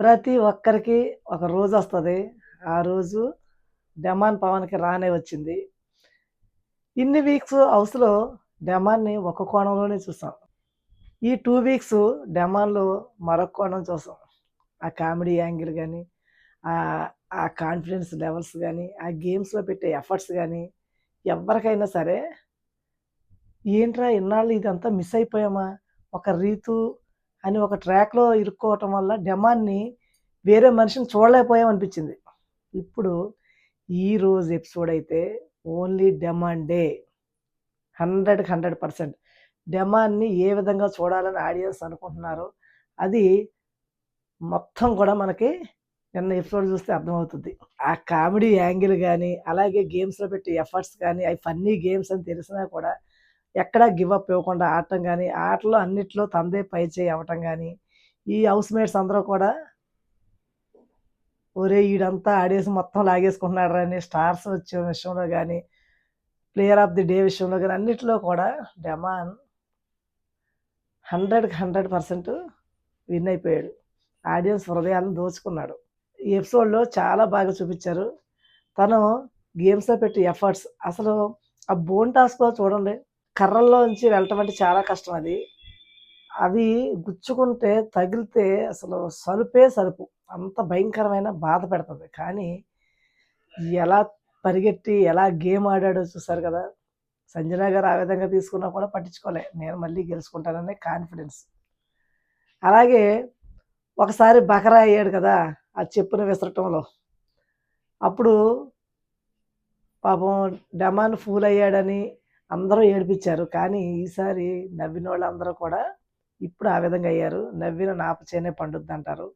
ప్రతి ఒక్కరికి ఒక రోజొస్తది. ఆ రోజు డెమాన్ పవన్‌కి రానే వచ్చింది. ఇన్ని వీక్స్ హౌస్‌లో డెమాన్‌ని ఒక కోణంలోనే చూసాం. ఈ 2 వీక్స్ డెమాన్‌లో మరొక కోణం చూసాం. ఆ కామెడీ యాంగిల్ గాని, ఆ కాన్ఫిడెన్స్ లెవెల్స్ గాని, ఆ గేమ్స్‌లో పెట్టే ఎఫర్ట్స్ గాని, ఎవ్వరికైనా సరే ఏంట్రా ఇన్నాళ్ళు ఇదంతా మిస్ అయిపోయామా? ఒక 'రీతు' అని ఒక ట్రాక్‌లో ఇరుక్కోవటం వల్ల డెమాన్‌ని వేరే మనిషిని చూడలేకపోయామనిపించింది. ఇప్పుడు ఈరోజు ఎపిసోడ్ అయితే ఓన్లీ డెమాన్ డే. 100కి 100% డెమాన్‌ని ఏ విధంగా చూడాలని ఆడియన్స్ అనుకుంటున్నారో, అది మొత్తం కూడా మనకి నిన్న ఎపిసోడ్ చూస్తే అర్థమవుతది. ఆ కామెడీ యాంగిల్ గాని, అలాగే గేమ్స్‌లో పెట్టే ఎఫర్ట్స్ గాని, అయి ఫన్నీ గేమ్స్ అని తెలిసినా కూడా ఎక్కడా గివ్ అప్ ఇవ్వకుండా ఆడటం గాని, ఆటలో అన్నిట్లో తనదే పైచేయి అవ్వటం గాని, ఈ హౌస్‌మేట్స్ అందరూ కూడా ఒరేయ్! ఈడంతా ఆడేసి మొత్తం లాగేసుకుంటున్నాడురా అని స్టార్స్ వచ్చే విషయంలో గాని, ప్లేయర్ ఆఫ్ ది డే విషయంలో గాని అన్నిట్లో కూడా డెమాన్ 100కి 100% విన్ అయిపోయాడు. ఆడియన్స్ హృదయాలను దోచుకున్నాడు. ఈ ఎపిసోడ్‌లో చాలా బాగా చూపిచ్చారు. తను గేమ్స్‌లో పెట్టే ఎఫర్ట్స్ అసలు ఆ బోన్ టాస్క్‌లో చూడండి. కర్రల్లోంచి వెళ్ళటం అంటే చాలా కష్టం అది. అవి గుచ్చుకుంటే, తగిలితే అసలు సలుపే సలుపు. అంత భయంకరమైన బాధ పెడతది. కానీ ఎలా పరిగెట్టి, ఎలా గేమ్ ఆడాడో చూసారు కదా! సంజన గారు ఆ విధంగా తీసుకున్నా కూడా పట్టించుకోలే. నేను మళ్ళీ గెలుచుకుంటాననే కాన్ఫిడెన్స్. అలాగే ఒకసారి బకరా అయ్యాడు కదా! ఆ చెప్పుని విసరటంలో. అప్పుడు పాపం డమాన్ ఫూల్ అయ్యాడని అందరూ ఏడిపించారు. కానీ ఈసారి నవ్వినోళ్ళందరూ కూడా ఇప్పుడు ఆ విధంగా అయ్యారు. నవ్విన నాపచేనే పండుద్దంటారు.